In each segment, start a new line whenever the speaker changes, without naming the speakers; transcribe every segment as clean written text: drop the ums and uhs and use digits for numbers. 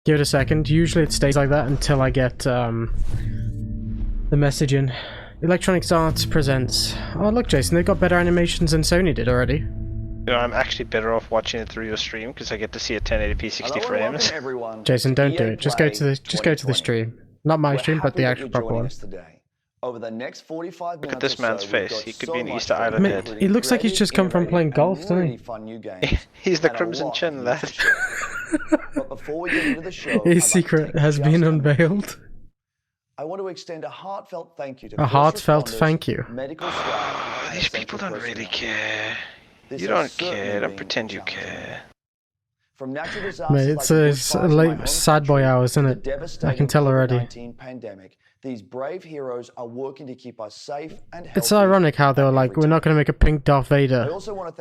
Give it a second. Usually it stays like that until I get the message in. Electronic Arts presents. Oh look, Jason, they've got better animations than Sony did already.
You know, I'm actually better off watching it through your stream because I get to see a 1080p 60 frames.
Jason, don't do it. Just go to the stream. Not my stream, but the actual proper one.
Over the next 45 minutes
Look at this man's face. He could be an Easter
I
Island
mean,
head.
he looks like he's just come from playing golf, doesn't he?
He's the Crimson Chin lad.
But before we get into the show,
his secret has been unveiled.
I want to extend a heartfelt thank you to
a heartfelt thank you.
Medical staff,
these people don't really care. You don't care. Don't pretend you care.
From natural disasters
Mate, it's late sad boy hours, isn't it? I can tell already.
Pandemic, these brave heroes are working to keep us safe and healthy.
It's ironic how they were like, we're not going to make a pink Darth Vader.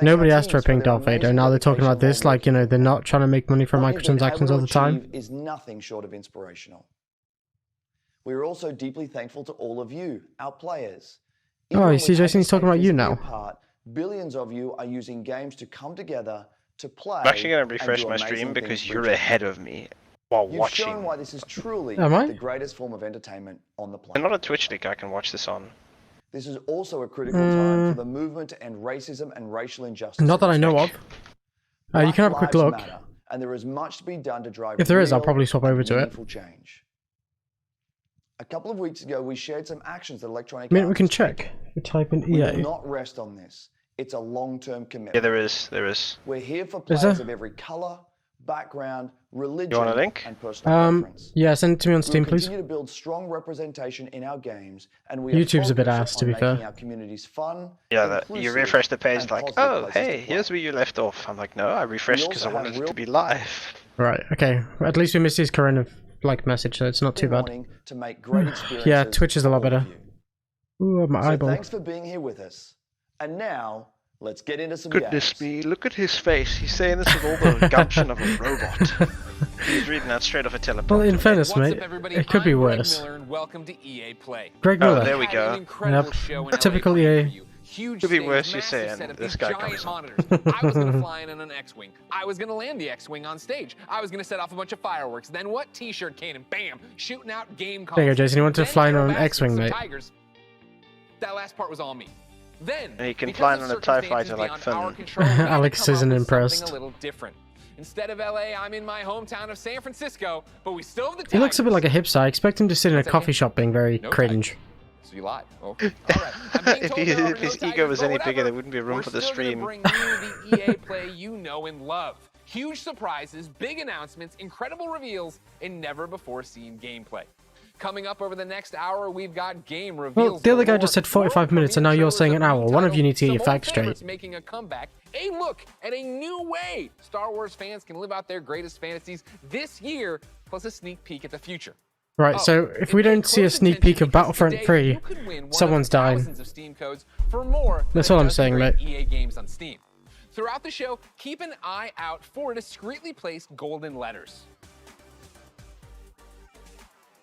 Nobody asked for a pink Darth Vader, and now they're talking about this like, you know, they're not trying to make money from microtransactions all the time.
Is nothing short of inspirational. We are also deeply thankful to all of you, our players.
Oh, you see, Jason, he's talking about you now.
Billions of you are using games to come together to play.
I'm actually going to refresh my stream because you're ahead of me while watching.
You've shown why this is truly the greatest form of entertainment on the planet.
I'm not a Twitch link I can watch this on.
This is also a critical time for the movement to end racism and racial injustice.
Not that I know of. You can have a quick look.
And there is much to be done to drive.
If there is, I'll probably swap over to it.
Change. A couple of weeks ago, we shared some actions that Electronic
Arts. I mean, we can check. We type in EA.
We will not rest on this. It's a long-term commitment.
Yeah, there is. There is.
We're here for players of every color, background, religion,
you want a link?
And personal preference.
Yeah, send it to me on Steam, please.
We continue to build strong representation in our games, and we
YouTube's a bit ass, to be fair.
Our communities fun.
Yeah, you refresh the page like, oh, hey, here's where you left off. I'm like, no, I refreshed because I wanted it to be live.
Right. Okay. At least we missed his Corona message, so it's not too bad.
To make great
yeah, Twitch is a lot better. Ooh, my eyeball.
Thanks for being here with us. And now, let's get into some
Goodness
games.
me, look at his face. He's saying this with all the gumption of a robot. He's reading that straight off a teleprompter.
Well, in fairness, mate, it could be worse.
Greg Miller, and welcome to EA Play.
Greg Miller.
Oh, there we go.
Yep. Typical EA.
Huge
could be
stage,
worse, you're saying. This guy comes
monitors. I was going to fly in an X-Wing. I was going to land the X-Wing on stage. I was going to set off a bunch of fireworks. Then what? T-shirt cannon. Bam! Shooting out game consoles.
There you go, Jason. You wanted to fly in on an X-Wing, mate.
Tigers. That last part was all me. Then,
and he can fly on a TIE fighter like fun.
Alex isn't impressed.
A little different. Instead of LA, I'm in my hometown of San Francisco, but we still have the Tigers.
He looks a bit like a hipster. I expect him to sit in a coffee shop being very cringe.
So you lied. Okay. All right.
If his ego was any bigger, there wouldn't be room for the stream.
We're still gonna bring you the EA Play you know and love. Huge surprises, big announcements, incredible reveals, and never-before-seen gameplay. Coming up over the next hour, we've got game reveals.
Well, the other guy just said 45 minutes, and now you're saying an hour. One of you need to get your facts straight.
Making a comeback, a look at a new way Star Wars fans can live out their greatest fantasies this year, plus a sneak peek at the future.
Right, so if we don't see a sneak peek of Battlefront 3, someone's dying. That's all I'm saying, mate.
EA games on Steam. Throughout the show, keep an eye out for discreetly placed golden letters.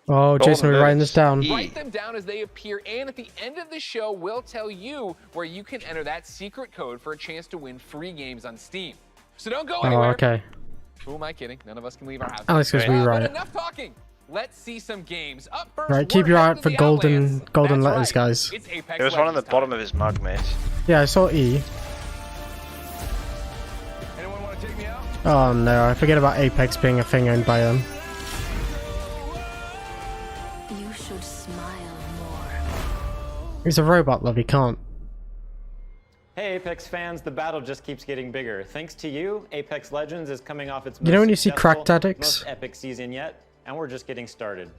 Oh, Jason, we're writing this down.
Write them down as they appear, and at the end of the show, we'll tell you where you can enter that secret code for a chance to win free games on Steam. So don't go anywhere.
Oh, okay.
Who am I kidding? None of us can leave our house.
Alex goes rewrite it.
Enough talking. Let's see some games. Up first,
right, keep your eye out for golden letters, guys.
There was one on the bottom of his mug, mate.
Yeah, I saw E.
Anyone want to take me out?
Oh no, I forget about Apex being a thing owned by them.
You should smile more.
He's a robot, love, he can't.
Hey Apex fans, the battle just keeps getting bigger. Thanks to you, Apex Legends is coming off its
when you see cracked addicts?
most epic season yet, and we're just getting started.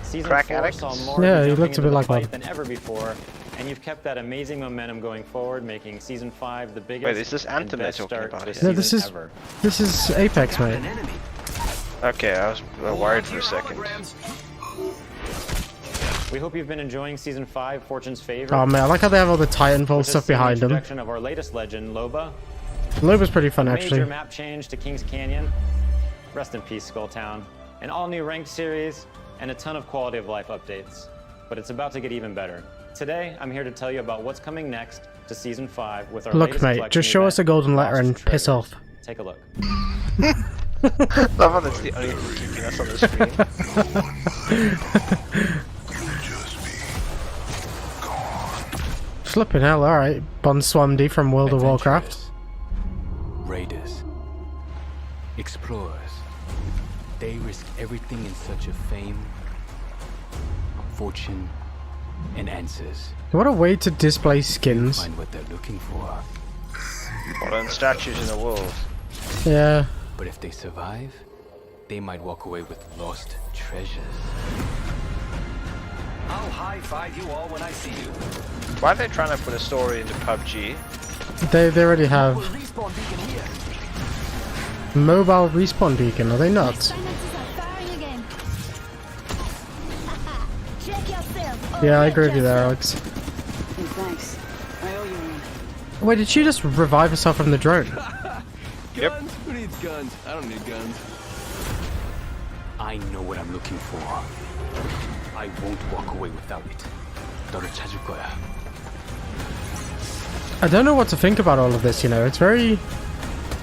Season
Crack
4
addicts?
saw more
Yeah, he looks a bit like
fight
one
than ever before, and you've kept that amazing momentum going forward, making Season 5 the biggest
Wait, is this Anthem
and best
they're talking
start
about
to
here?
No, this is
ever.
this is Apex, mate.
Okay, I was worried for a second.
We hope you've been enjoying Season 5, Fortune's Favor.
Oh man, I like how they have all the Titanfall stuff behind them.
Introduction of our latest legend, Loba.
Loba's pretty fun,
Major
actually.
map change to Kings Canyon. Rest in peace, Skulltown. An all-new ranked series, and a ton of quality of life updates. But it's about to get even better. Today, I'm here to tell you about what's coming next to Season 5 with our
Look,
latest
mate,
collection
just show us a
event,
golden letter
Lost
and piss
Treasures.
off.
Take a look.
Love how that's the only thing keeping us on the screen.
Flipping hell, alright. Bonswamdi from World of Warcraft.
Raiders, explorers, they risk everything in search of fame, fortune, and answers.
What a way to display skins.
Find what they're looking for.
Modern statues in the world.
Yeah.
But if they survive, they might walk away with lost treasures.
I'll high-five you all when I see you.
Why are they trying to put a story into PUBG?
They already have.
Respawn beacon here.
Mobile respawn beacon, are they nuts? Yeah, I agree with you there, Alex.
Thanks. I owe you one.
Wait, did she just revive herself from the drone?
Yep.
Guns? Who needs guns? I don't need guns.
I know what I'm looking for. I won't walk away without it. 너를 찾을 거야.
I don't know what to think about all of this, you know, it's very...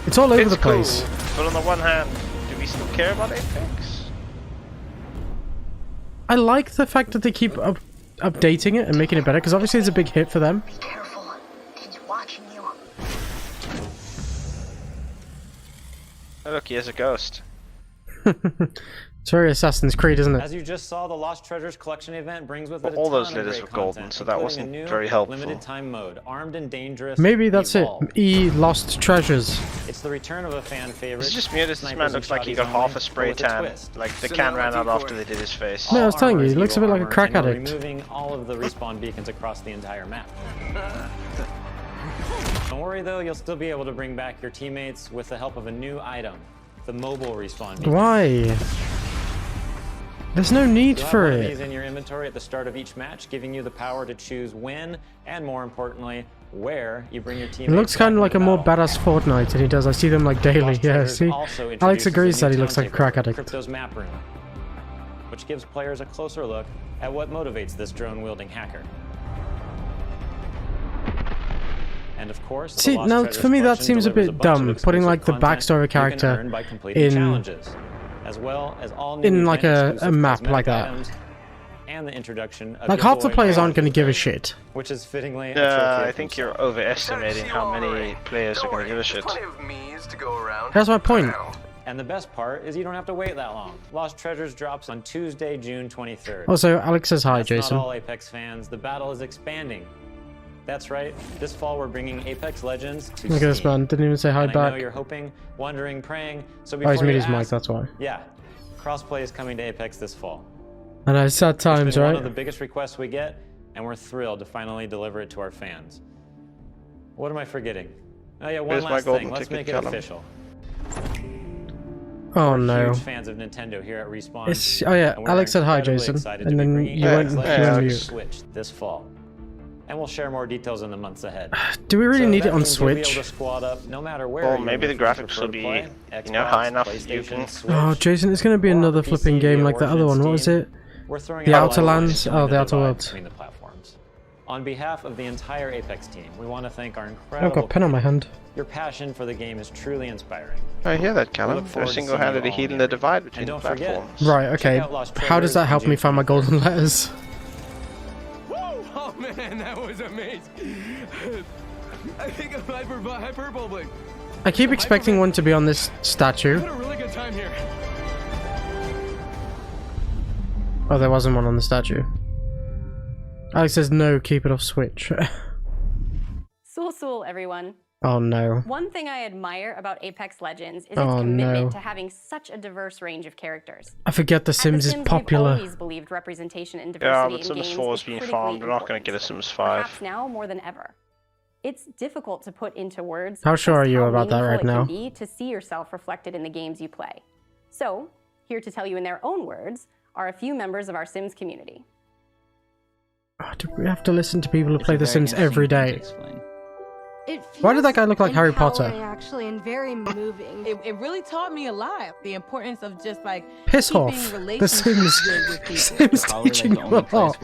It's all over the place.
Cool, but on the one hand, do we still care about Apex?
I like the fact that they keep updating it and making it better, because obviously it's a big hit for them.
Be careful. He's watching you.
Oh look, he has a ghost.
It's very Assassin's Creed, isn't it?
As you just saw, the Lost Treasures collection event brings with it
All
a
those
ton of
letters
great
were golden,
content,
so that
including
wasn't
a new
very helpful.
limited time mode, Armed and Dangerous.
Maybe that's
Evolve.
it. E Lost Treasures.
It's the return of a fan favorite.
This is just me. This
Snipers
man
and
looks like he
shotties
got half
only,
a spray
but with
tan.
twist.
Like the
So
can
now
ran out
decoy.
after they did his face.
No, I was telling
Armor
you,
is
he looks a
evil
bit like a
armor,
crack
and we're
addict.
removing all of the respawn beacons across the entire map. Don't worry though, you'll still be able to bring back your teammates with the help of a new item, the mobile respawn beacon.
Why? There's no need
You'll have
for
one of these
it.
in your inventory at the start of each match, giving you the power to choose when, and more importantly, where you bring your
He
teammates.
looks kind of like a more badass Fortnite than he does. I see them like daily.
Lost
Yeah,
Treasures
see?
also
Alex
introduces
agrees
a
that
new
he looks like a
town
crack
takeover,
addict.
Crypto's map room, which gives players a closer look at what motivates this drone-wielding hacker. And of course, the
See,
Lost
now
Treasures
for me that
collection
seems a
delivers
bit
bunch of
dumb, putting
exclusive
like the
content
backstory
you can
character
earn by completing
in
challenges, as well as all new
in like a
event-exclusive
map
cosmetic
like that.
items, and the introduction of
Like
your
half the
boy
players aren't
Reaygun,
going to give a shit.
which is fittingly a trophy
I
of
think
himself.
you're overestimating how many players are going to give a shit.
Plenty of me's to go around.
That's my point.
And the best part is you don't have to wait that long. Lost Treasures drops on Tuesday, June 23rd.
Also, Alex says hi,
That's
Jason.
not all Apex fans. The battle is expanding. That's right. This fall we're bringing Apex Legends to
Look at this
Steam.
man, didn't even say hi
And I know
back.
you're hoping, wondering, praying. So
Oh,
before
he's
you
muted his mic,
ask,
that's why.
yeah, crossplay is coming to Apex this fall.
I know, sad times,
It's been one
right?
of the biggest requests we get, and we're thrilled to finally deliver it to our fans. What am I forgetting? Oh yeah, one
Where's my
last
golden
thing. Let's
ticket,
make it
Callum?
official.
Oh
We're
no.
huge fans of Nintendo here at Respawn.
It's, oh yeah,
and we're
Alex said hi,
incredibly
Jason.
excited to
And
be
then
bringing
you went,
Apex
you
Legends
went
to
mute.
Switch this fall. And we'll share more details in the months ahead.
Do we really
So
need
that
it on
means you'll be able
Switch?
to squad up no matter where
Well,
you
maybe the
prefer
graphics will
to
be,
play.
you know, high enough you
PlayStation,
can-
Switch,
Oh, Jason, it's going to be
or
another
PC
flipping game
via
like the
Origin
other one.
and
What was
Steam.
it?
We're throwing
The
out
Outer
a lot of
Lands?
ways to
Oh,
find
the
a
Outer
divide
Worlds.
between the platforms. On behalf of the entire Apex team, we want to thank our
I've
incredible
got a pen on my hand.
Your passion for the game is truly inspiring.
I hear that,
We
Callum.
look
They're
forward to seeing you
single-handedly
all
healing
in
the
your-
divide between
And
the
don't forget,
platforms.
Right, okay.
Check out Lost
How does that
Treasures
help
on
me
June
find my
23rd.
golden letters?
Woo! Oh man, that was amazing. I think I'm hyperbolic.
I keep expecting one to be on this statue.
I had a really good time here.
Oh, there wasn't one on the statue. Alex says no, keep it off Switch.
Sul, everyone.
Oh no.
One thing I admire about Apex Legends is its
Oh,
commitment
no.
to having such a diverse range of characters.
I forget The
At
Sims is
We've
popular.
always believed representation and
Yeah,
diversity
but
in
Sims
games
4
is
is being
critically
farmed. They're not going to
important,
get a Sims 5.
perhaps now more than ever. It's difficult to put into words
How sure
just
are you
how
about that
meaningful
right
it
now?
can be to see yourself reflected in the games you play. So, here to tell you in their own words are a few members of our Sims community.
Oh, do we have to listen to people who play The Sims every day?
It
Why did that guy
feels
look like Harry Potter?
empowering, actually, and very moving.
It really taught me a lot. The importance of just like
Piss
keeping
off. The
relationships
Sims.
good with people.
Sims teaching you a lot.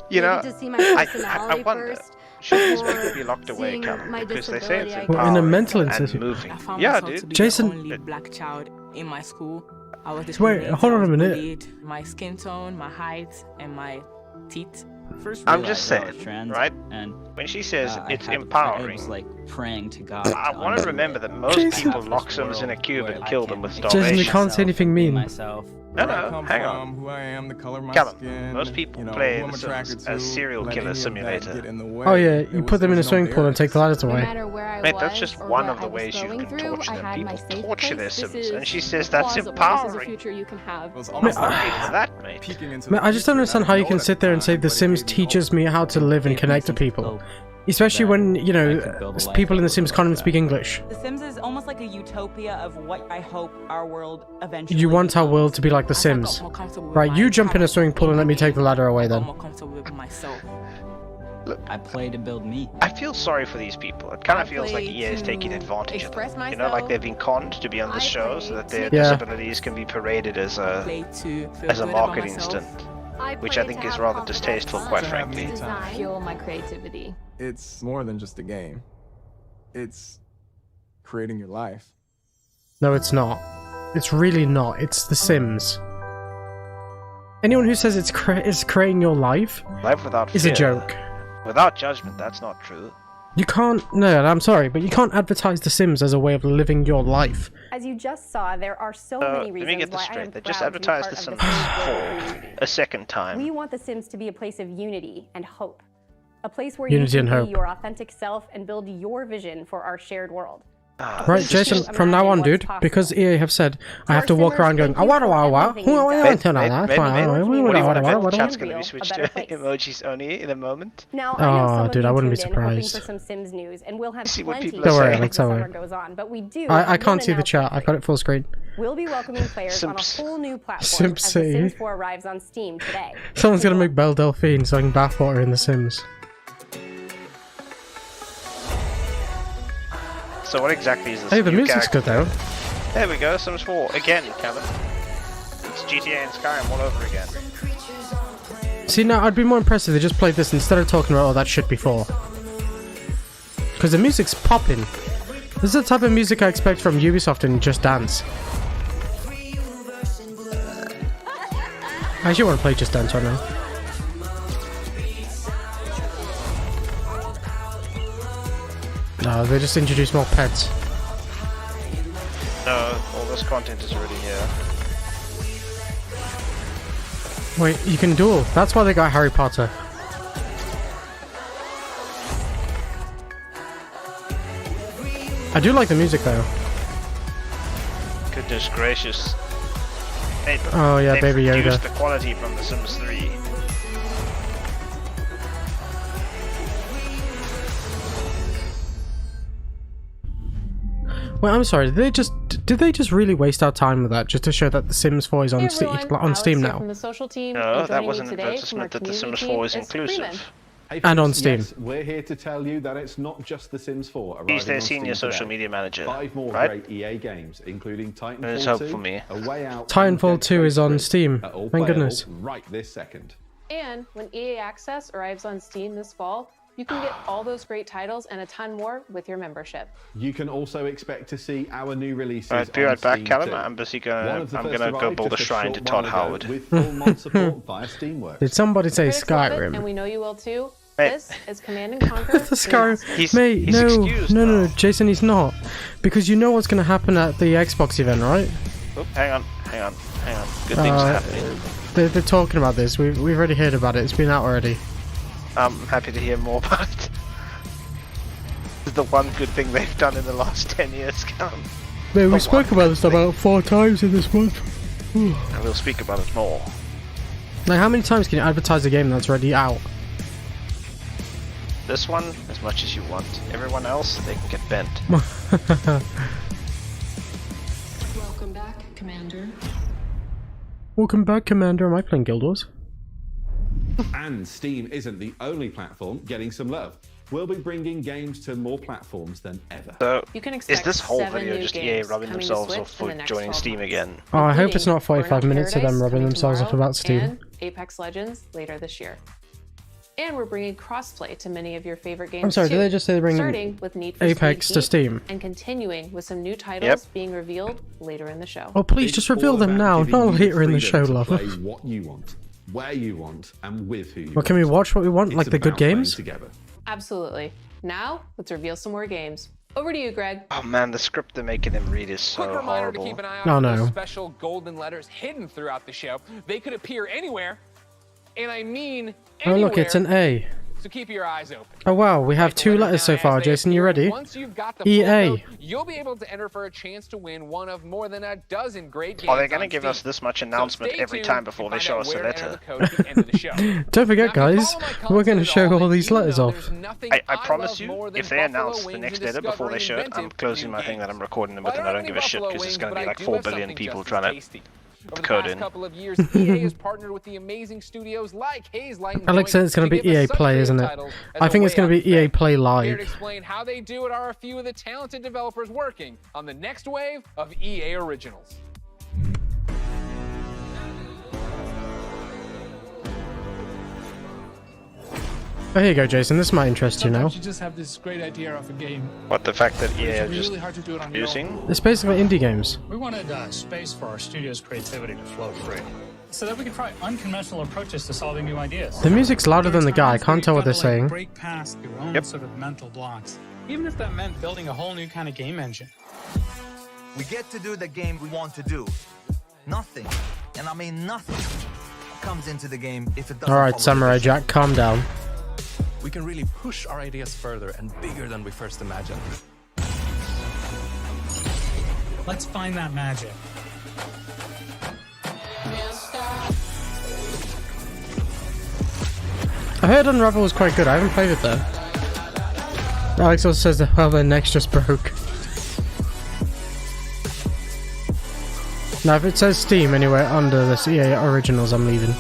You know,
Maybe to see my
I
personality
wonder,
first.
Shouldn't be meant to be locked away,
seeing
Callum,
my
because they say it's
disability, I
Well, in a
empowering
mental
and
institution.
moving.
I found
Yeah,
myself
dude.
to be
Jason-
the only black child in my school. I was
Wait,
discriminated.
hold on
I
a
was
minute.
bullied. My skin tone, my height, and my teeth.
I'm just saying, right?
And
When she says it's
I
empowering,
was like praying to God.
I want to remember that most
Jason-
people lock Sims in a cube and kill them with
Jason,
starvation.
you can't say anything mean.
Myself.
No,
Where I
no,
come
hang
from,
on.
Who I am, the color of my
Callum,
skin,
most people
you know,
play
who I'm
The
attracted
Sims as
to,
serial
let
killer
any of that
simulator.
get in the way.
Oh yeah,
There
you
was-
put them in a
there was no
swimming pool and take the ladders
No
away.
matter where I
Mate,
was
that's just
or
one
what
of the
I was
ways you
going
can
through,
torture
I
them.
had my
People
safe
torture their
place.
Sims,
This
and
is
she says that's
plausible. This is a
empowering.
future you can have.
It was
I'm
almost
not
like
happy for that, mate.
peeking into
Man,
the
I just
future,
don't
and
understand
I
how you
know
can
it at
sit there and
the
say
time,
The
but it
Sims
gave me
teaches
hope.
me how to live and
Gave me
connect to
some
people.
hope
Especially
that
when, you
I
know,
could build a life
people in The
that
Sims
was
can't even
like
speak
that.
English.
The Sims is almost like a utopia of what I hope our world eventually
You want our world to be like The
As I got
Sims.
more comfortable with
Right,
my
you jump in a swimming pool and let me take the ladder away
I got
then.
more comfortable with myself.
I play to build me.
I feel sorry for these people. It kind
I
of feels like
play
EA is taking
to
advantage of them.
express
You know, like
myself.
they've been conned to be on the
I
show
play
so that
to
their
make
disabilities can be paraded as a
Play to feel
as a
good about
marketing
myself.
stunt,
I
which I
play
think
to
is
have
rather
confidence,
distasteful,
to
quite
have
frankly.
me
design.
Fuel my creativity.
It's more than just a game. It's creating your life.
No, it's not. It's really not. It's The Sims. Anyone who says it's creating your life
Life without
is
fear.
a joke.
Without judgment, that's not true.
You can't. No, I'm sorry, but you can't advertise The Sims as a way of living your life.
As you just saw, there are so
So,
many
let me
reasons
get this
why I am
straight. They just
proud to be
advertised
part
The
of
Sims
Sims global
4
community.
a second time.
We want The Sims to be a place of unity and hope. A place where
Unity
you
and
can
hope.
be your authentic self and build your vision for our shared world.
Right, Jason, from now on, dude, because EA have said I have to walk around going, what do I want?
Maybe the chat's going to be switched to emojis only in a moment.
Now, I know some of
dude,
you
I wouldn't be
tuned in hoping
surprised.
for some Sims news, and we'll have
See what
plenty
people
of
are
Don't worry,
saying.
Alex,
as the
don't
summer
worry.
goes on. But we do.
I
have
can't
one
see the chat.
announcement
I've got it full screen.
We'll be welcoming players on a
Sims.
whole new platform
Sims
as The
City.
Sims 4 arrives on Steam today.
Someone's gonna make Belle Delphine selling bathwater in The Sims.
So what exactly is this?
Hey, the
new
music's
character?
good though.
There we go, Sims 4 again, Kevin. It's GTA and Skyrim all over again.
See, now I'd be more impressed if they just played this instead of talking about, oh, that shit before. Because the music's popping. This is the type of music I expect from Ubisoft in Just Dance. I actually want to play Just Dance right now. No, they just introduced more pets.
No, all this content is already here.
Wait, you can duel. That's why they got Harry Potter. I do like the music though.
Goodness gracious. Hey,
Oh yeah,
they've
Baby
reduced
Yoda.
the quality from The Sims 3.
Wait, I'm sorry. Did they just really waste our time with that just to show that The Sims 4 is on Steam now?
From the social team,
No, that was an advertisement that The Sims 4 is inclusive.
And on Steam.
Yes, we're here to tell you that it's not just The Sims 4.
He's their
arriving on
senior
Steam
social
today.
media manager,
5 more
right?
great EA games, including
There's
Titanfall
hope
2,
for me.
A Way Out,
Titanfall
and
2
Dead
is on
Space
Steam.
3 are all
Thank
playable
goodness.
right this second.
And when EA Access arrives on Steam this fall, you can get all those great titles and a ton more with your membership.
You can also expect to see our new releases
Alright, be
on
right back,
Steam
Callum.
too.
I'm busy
One of the
I'm
first
gonna go
arrived
build a
just
shrine to
short
Todd
while ago
Howard.
with full mod support via Steamworks.
Did somebody say
Critics love it, and
Skyrim?
we know you will too.
Hey.
This is Command and Conquer.
The Skyrim.
He's
Mate, no,
excused
no,
now.
Jason, he's not. Because you know what's going to happen at the Xbox event, right?
Oh, hang on. Good things are happening.
They're talking about this. We've already heard about it. It's been out already.
I'm happy to hear more about it. This is the one good thing they've done in the last 10 years, Callum.
Mate, we spoke about this about 4 times in this month.
And we'll speak about it more.
Like, how many times can you advertise a game that's already out?
This one, as much as you want. Everyone else, they can get bent.
Welcome back, Commander.
Welcome back, Commander. Am I playing Guild Wars?
And Steam isn't the only platform getting some love. We'll be bringing games to more platforms than ever.
So,
You can
is
expect
this whole
7
video
new
just EA
games
rubbing
coming to
themselves
Switch
off
in
for
the next
joining
12
Steam
months.
again?
Oh, I hope it's not
Burnout
45 minutes of them
Paradise
rubbing
coming
themselves off
tomorrow,
about Steam.
and Apex Legends later this year. And we're bringing crossplay to many of your favorite games
I'm sorry,
too,
did they just say they're bringing
starting with Need for
Apex
Speed
to
Heat
Steam?
and continuing with some new titles being revealed later in the show.
Oh, please just reveal them now, not later in the show, love.
Play what you want, where you want, and with who you
Well, can we watch what we want, like the good games?
Together.
Absolutely. Now, let's reveal some more games. Over to you, Greg.
Oh man, the script they're making him read is so
Quick reminder
horrible.
to keep an eye out
Oh,
for
no.
those special golden letters hidden throughout the show. They could appear anywhere, and I mean
Oh,
anywhere.
look, it's an A.
So keep your eyes open.
Oh, wow, we have 2 letters so far. Jason, you ready?
Once you've got the
EA.
full code, you'll be able to enter for a chance to win one of more than a dozen great games.
Are they going to
on
give
Steam.
us this much
So
announcement
stay
every
tuned
time
to
before they
find
show
out
us a
where to enter
letter?
the code at the end of the show.
Don't forget,
Now, if you
guys,
follow my
we're going to
content
show
at all,
all
then
these
you
letters
know
off.
there's nothing
I
I
promise
love
you,
more than
if they
buffalo
announce the
wings
next
and
letter before they
discovering
show it, I'm
inventive
closing
new
my thing that
games.
I'm recording them
But
with, and I don't
any
give a shit
buffalo
because it's
wings,
going to
but
be
I
like
do
4
have
billion
something
people
just
trying
as
to
tasty. Over the
code
past
in.
couple of years, EA has partnered with the amazing studios like Hazelight and
Alex said it's going to be
give us
EA
such
Play,
creative
isn't it?
titles as
I
a
think it's
way
going to
out
be
to
EA
fame.
Play
Here to
Live.
explain how they do it are a few of the talented developers working on the next wave of EA originals.
Oh, here you go, Jason. This might interest you now.
Sometimes you just have this great idea of a game.
What, the fact that EA are
It's
just
really hard to do it on your
using?
own.
It's basically indie games.
We wanted space for our studio's creativity to flow free, so that we could try unconventional approaches to solving new ideas.
The music's louder than the guy. I can't tell what they're saying.
Break past your own sort of mental blocks, even if that meant building a whole new kind of game engine.
We get to do the game we want to do. Nothing, and I mean nothing, comes into the game if it doesn't.
Alright,
follow
Samurai
the
Jack, calm down.
We can really push our ideas further and bigger than we first imagined.
Let's find that magic.
I heard Unravel was quite good. I haven't played it though. Alex also says that, well, their neck's just broke. Now, if it says Steam anywhere under this EA Originals, I'm leaving.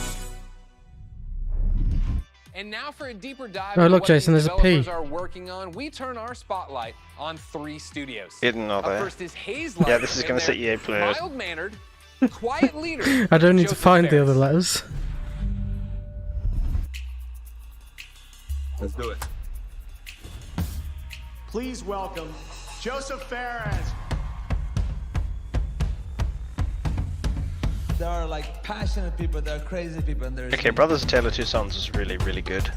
And now for a deeper dive
Oh,
into
look,
what
Jason,
these
there's a P.
developers are working on, we turn our spotlight on 3 studios.
Didn't know
Up
that.
first is Hazelight.
Yeah, this is
and
going to say
their
EA players.
mild-mannered, quiet leader.
I don't need to
Joseph
find the
Ferris.
other letters.
Let's do it. Please welcome Joseph Ferris.
There are like passionate people, there are crazy people, and there's
Okay, Brothers A Tale of Two Sons is really, really good.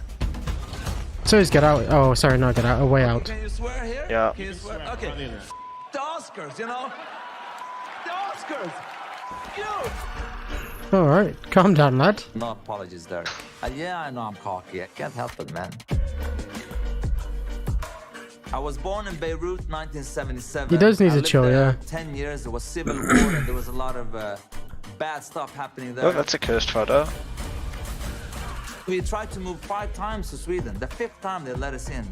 So is Get Out. Oh, sorry, not Get Out. A Way Out.
Can you swear here?
Yeah.
Can you swear? Okay. The Oscars, you know? The Oscars! You!
Alright, calm down, lad.
No apologies there. Yeah, I know I'm cocky. I can't help it, man. I was born in Beirut, 1977.
He does need
I
to
lived
chill,
there
yeah.
10 years. There was civil war and there was a lot of bad stuff happening there.
Oh, that's a cursed photo.
We tried to move 5 times to Sweden. The 5th time they let us in.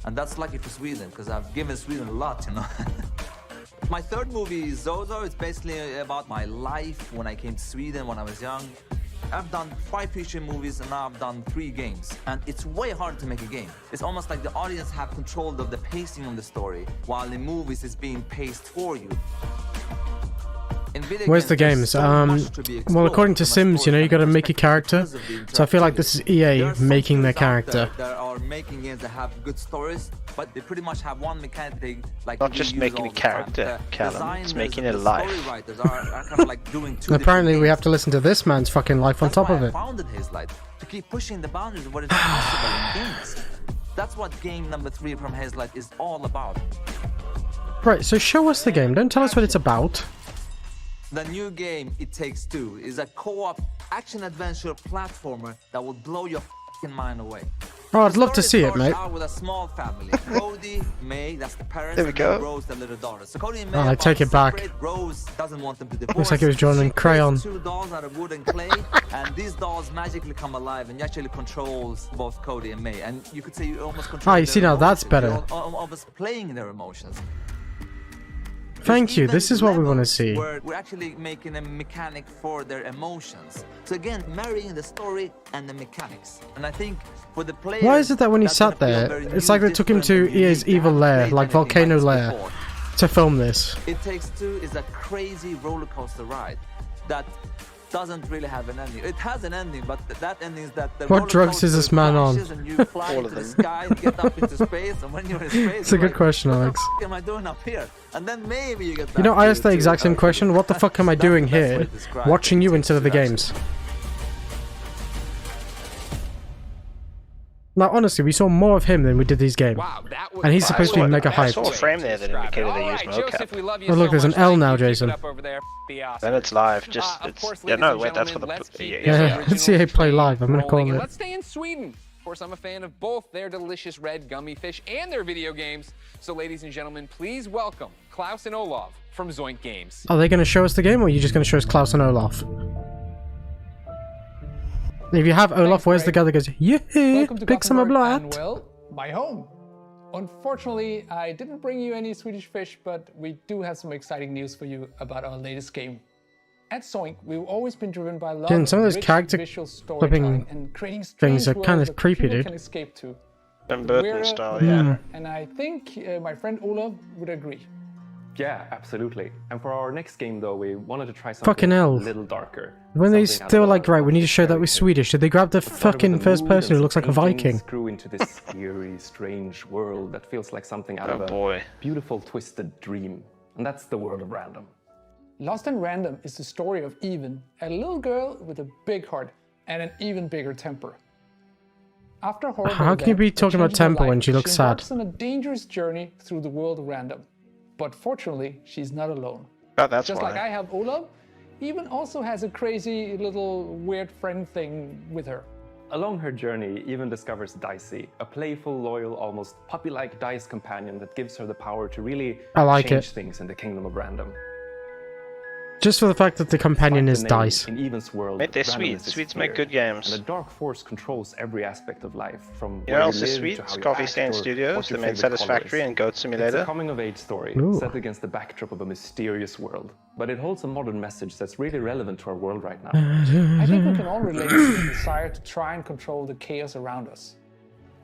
And that's lucky for Sweden, because I've given Sweden a lot, you know. My 3rd movie, Zozo, it's basically about my life when I came to Sweden when I was young. I've done 5 feature movies and now I've done 3 games. And it's way harder to make a game. It's almost like the audience have control of the pacing of the story, while in movies it's being paced for you.
Where's the games? Well, according to Sims, you know, you gotta make a character. So I feel like this is EA making their character.
There are making games that have good stories, but they pretty much have one mechanic they like.
Not just making a character, Callum. It's making a life.
Are kind of like doing 2
Apparently, we have to listen to this man's fucking life on top of
I
it.
founded Hazelight to keep pushing the boundaries of what is possible in games. That's what game number 3 from Hazelight is all about.
Right, so show us the game. Don't tell us what it's about.
The new game, It Takes Two, is a co-op action-adventure platformer that will blow your f***ing mind away.
Oh, I'd love to see it, mate.
Out with a small family. Cody, May, that's the parents,
There we
and
go.
then Rose, the little daughter. So Cody and May
Oh, I
are
take it back.
separate. Rose doesn't want them to divorce.
Looks like it was drawn in
She
crayon.
creates 2 dolls out of wood and clay, and these dolls magically come alive and actually controls both Cody and May. And you could say you almost control
Ah, you see, now that's better.
You're almost playing their emotions.
Thank you, this is what we want to see.
Where we're actually making a mechanic for their emotions. So again, marrying the story and the mechanics. And I think for the players,
Why is it that when he sat there, it's like they took him to EA's evil lair, like Volcano Lair, to film this?
It Takes Two is a crazy roller coaster ride that doesn't really have an ending. It has an ending, but that ending is that the
What drugs is this man on?
and you fly
All
into
of
the
them.
sky, get up into space, and when you're in space,
It's a good question, Alex.
What am I doing up here? And then maybe you get back
You know, I
to
asked the exact same question. What the fuck am I doing here? Watching you instead of the games. Now, honestly, we saw more of him than we did these games. And he's supposed to be mega
I saw a
hyped.
frame there that indicated they used mocap.
Oh, look, there's an L now, Jason.
Then it's live. Just yeah, no, wait, that's for the
Yeah, let's see how play live. I'm gonna call it.
Let's stay in Sweden. Of course, I'm a fan of both their delicious red gummy fish and their video games. So, ladies and gentlemen, please welcome Klaus and Olaf from Zoink Games.
Are they going to show us the game, or are you just going to show us Klaus and Olaf? If you have Olaf, where's the guy that goes, yeah, pick some of blood?
Well, my home. Unfortunately, I didn't bring you any Swedish fish, but we do have some exciting news for you about our latest game. At Zoink, we've always been driven by love
Dude, some of those
rich
character
visual storytelling
flipping
and creating
things
strange
are kind
worlds
of
that
creepy,
people
dude.
can escape to.
Tim Burton
We're-
style, yeah.
And I think my friend Olaf would agree.
Yeah, absolutely. And for our next game, though, we wanted to try something
Fucking hell.
a little darker.
When they
Something out
still
of
like, right, we need to show that we're Swedish. Did they grab the fucking first person who looks like a Viking?
Screw into this eerie, strange world that feels like something out
Oh,
of a
boy.
beautiful, twisted dream. And that's the world of random.
Lost in Random is the story of Even, a little girl with a big heart and an even bigger temper. After a horrible
How can you
event
be
that
talking about
changed her
temper when
life,
she looks sad?
embarks on a dangerous journey through the world of random. But fortunately, she's not alone.
Oh, that's
Just
why.
like I have Olaf, Even also has a crazy little weird friend thing with her.
Along her journey, Even discovers Dicey, a playful, loyal, almost puppy-like dice companion that gives her the power to really
I like
change
it.
things in the kingdom of random.
Just for the fact that the companion is
Despite the name,
Dice.
In Even's world,
Mate, they're
randomness
Swedes.
is
Swedes make
feared,
good games.
And the dark force controls every aspect of life, from
You
where
know,
you
also
live to
Swedes,
how you
Coffee
act
Stain
or
Studios,
what
they
your
made
favorite color
Satisfactory
is.
and Goat
It's
Simulator.
a coming-of-age story
Ooh.
set against the backdrop of a mysterious world, but it holds a modern message that's really relevant to our world right now.
I think we can all relate to the desire to try and control the chaos around us.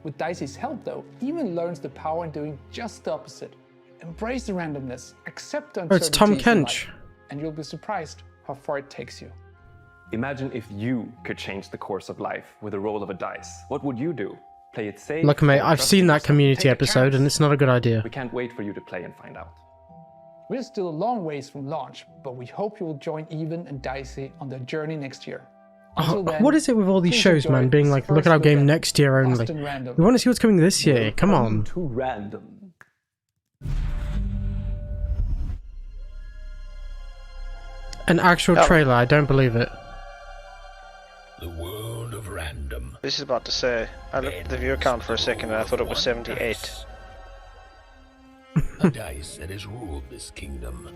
With Dicey's help, though, Even learns the power in doing just the opposite. Embrace the randomness, accept
Oh, it's Tom
uncertainties in
Kench.
life, and you'll be surprised how far it takes you.
Imagine if you could change the course of life with the roll of a dice. What would you do? Play it safe?
Look, mate,
or
I've
trust
seen that
yourself?
community
Take a
episode,
chance.
and it's not a good idea.
We can't wait for you to play and find out.
We're still a long ways from launch, but we hope you will join Even and Dicey on their journey next year. Until then,
What is it with all these
please
shows,
enjoy
man, being
this
like, look
first
at our
look
game
at
next year only?
Lost in Random.
We want to see what's coming this year, come on.
Too random.
An actual trailer, I don't believe it.
The world of random.
This is about to say, I looked at the viewer count for a second and I thought it was 78.
A dice that has ruled this kingdom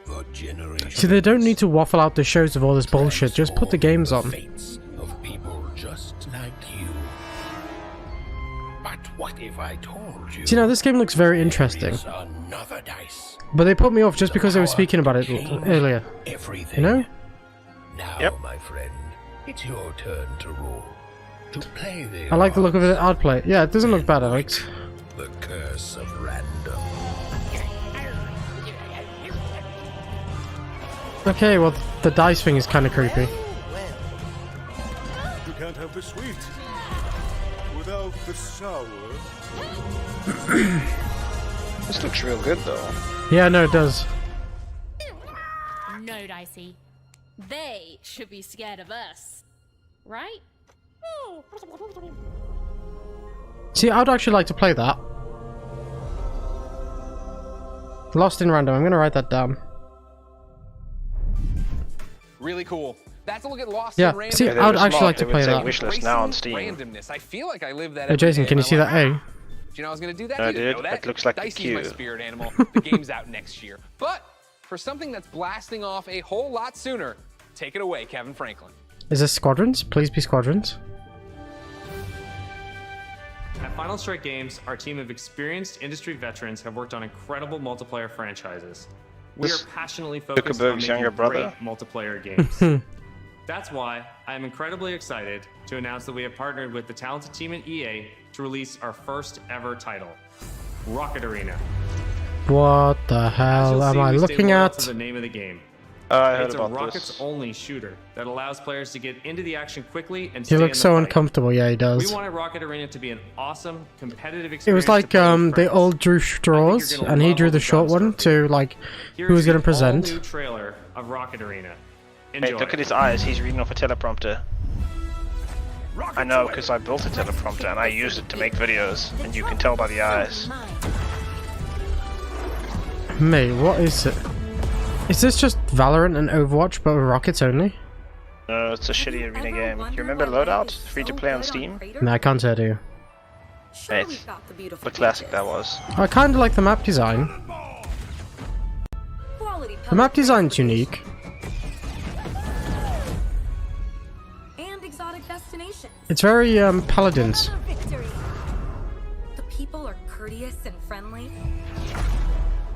for generations.
See, they don't need to waffle out the shows of all this bullshit, just put the games on.
Fates of people just like you. But what if I told you?
See, now this game looks very interesting.
There's another dice.
But they put me off just because they were speaking about it earlier.
Everything.
You know?
Now, my friend, it's your turn to rule. To play the
I like the look of it, I'd play it. Yeah, it doesn't look bad, Alex.
The curse of random.
Okay, well, the dice thing is kind of creepy.
You can't have the sweet without the sour.
This looks real good though.
Yeah, no, it does.
No, Dicey. They should be scared of us. Right?
See, I'd actually like to play that. Lost in Random, I'm gonna write that down.
Really cool. That's a look at Lost
Yeah,
in Random.
see, I'd actually like to play that.
Wishlist now on Steam.
Randomness. I feel like I live that.
Hey,
every
Jason,
day
can you
of
see
my
that
life.
A?
Do you know I was gonna do that?
No,
You didn't
dude,
know that?
it looks like the
Dicey's my
Q.
spirit animal. The game's out next year. But for something that's blasting off a whole lot sooner, take it away, Kevin Franklin.
Is this Squadrons? Please be Squadrons.
At Final Strike Games, our team of experienced industry veterans have worked on incredible multiplayer franchises. We are passionately focused on
Zuckerberg's
making
younger brother?
great multiplayer games. That's why I am incredibly excited to announce that we have partnered with the talented team at EA to release our first ever title, Rocket Arena.
What the
As
hell
you'll
am
see,
I
we stay
looking
loyal
at?
to the name of the game.
I heard
It's a
about
rockets-only shooter that allows players to get into the action quickly and
He
stay in
looks
the
so
fight.
uncomfortable. Yeah, he does.
We wanted Rocket Arena to be an awesome, competitive experience.
It was like they all drew straws, and he drew the short one to like who was going to present.
New trailer of Rocket Arena.
Hey,
Enjoy.
look at his eyes. He's reading off a teleprompter. I know, because I built a teleprompter and I used it to make videos, and you can tell by the eyes.
Mate, what is it? Is this just Valorant and Overwatch but with rockets only?
No, it's a shitty arena game. You remember Loadout? Free to play on Steam?
No, I can't say I do.
Mate, what a classic that was.
I kind of like the map design. The map design's unique.
And exotic destination.
It's very Paladins.
Victory. The people are courteous and friendly.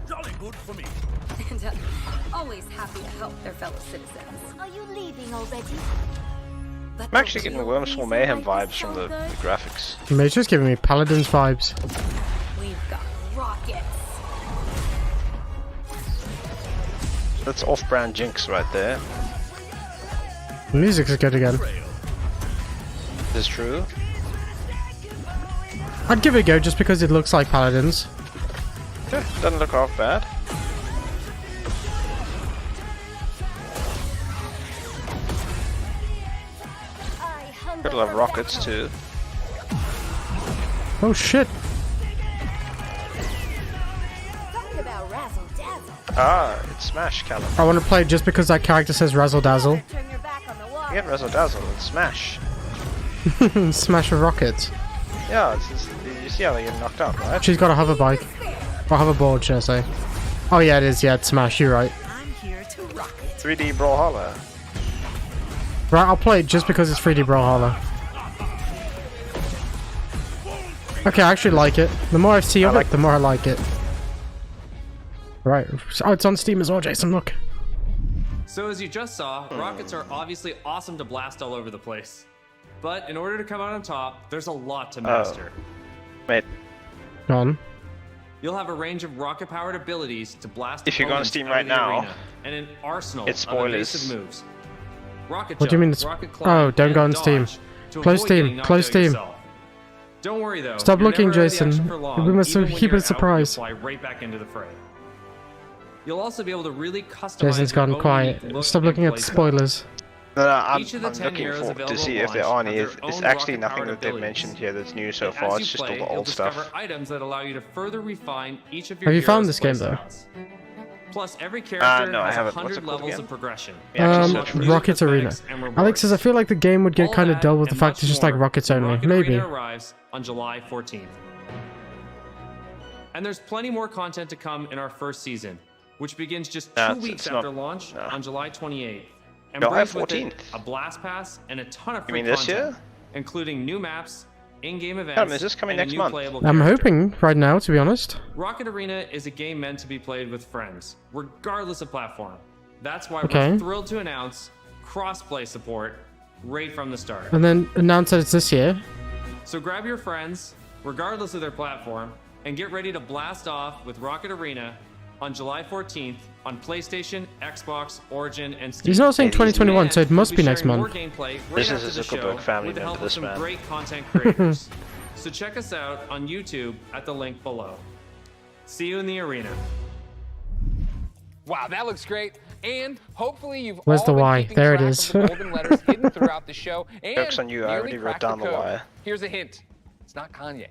Jolly good for me.
And always happy to help their fellow citizens. Are you leaving already?
I'm actually getting Wormswall Mayhem vibes from the graphics.
It's just giving me Paladins vibes.
We've got rockets.
That's off-brand Jinx right there.
The music's good again.
Is this true?
I'd give it a go just because it looks like Paladins.
Yeah, doesn't look half bad. Could love rockets too.
Oh shit!
Ah, it's Smash, Callum.
I want to play it just because that character says Razzle Dazzle.
You get Razzle Dazzle and Smash.
Smash with rockets.
Yeah, it's just, you see how they get knocked out, right?
She's got a hover bike. Or hoverboard, should I say. Oh yeah, it is. Yeah, it's Smash. You're right.
3D Brawlhalla.
Right, I'll play it just because it's 3D Brawlhalla. Okay, I actually like it. The more I see of it, the more I like it. Right. Oh, it's on Steam as well, Jason, look.
So as you just saw, rockets are obviously awesome to blast all over the place. But in order to come out on top, there's a lot to master.
Wait.
Go on.
You'll have a range of rocket-powered abilities to blast
If you go on
opponents
Steam
out
right
of the
now,
arena, and an arsenal
it's
of
spoilers.
evasive moves. Rocket
What do you mean it's...
rocket climb,
Oh, don't
and
go on
dodge
Steam.
to
Close
avoid getting
Steam.
knocked
Close
out
Steam.
yourself. Don't worry though.
Stop
you're
looking,
never out of the
Jason.
action for long.
We must
Even when
keep it
you're
a surprise.
Out, you'll fly right back into the fray. You'll also be able to really customize
Jason's
your
gone
own
quiet.
unique look
Stop
and
looking at the
playstyle.
spoilers.
No, I'm
Each of the 10
looking
heroes
for
available
to see
at
if there are
launch
any.
have their
It's
own
actually nothing
rocket-powered
that they've
abilities.
mentioned here that's new so
And
far.
as
It's
you
just all
play,
the
you'll
old
discover
stuff.
items that allow you to further refine each of your
Have you found
heroes'
this game, though?
playstyles. Plus, every character
No, I
has
haven't. What's
100
it called
levels
again?
of progression.
Rockets Arena. Alex says, I feel like the game would get
All
kind of
that
dull with the
and
fact
much
it's just like
more
rockets
when
only.
Rocket
Maybe.
Arena arrives on July 14th. And there's plenty more content to come in our first season, which begins just 2 weeks after launch on July 28th. And
July
brings with it
14th.
a blast pass and a ton of
You
free
mean this
content,
year?
including new maps, in-game events,
Adam, is this coming
and a
next
new
month?
playable
I'm
character.
hoping right now, to be honest.
Rocket Arena is a game meant to be played with friends, regardless of platform. That's why
Okay.
we're thrilled to announce cross-play support right from the start.
And then announce that it's this year.
So grab your friends, regardless of their platform, and get ready to blast off with Rocket Arena on July 14th on PlayStation, Xbox, Origin, and Steam.
He's not saying 2021, so it must
We'll
be next
sharing
month.
more gameplay right
This
after
is a
the show
Zuckerberg family
with the help
member,
of
this
some
man.
great content creators. So check us out on YouTube at the link below. See you in the arena.
Wow, that looks great. And hopefully you've
Where's
all
the
been
Y?
keeping
There it
track
is.
of the golden letters hidden throughout the show. And
Joke's on you, I
nearly
already wrote
cracked
down the
code.
Y.
Here's a hint. It's not Kanye.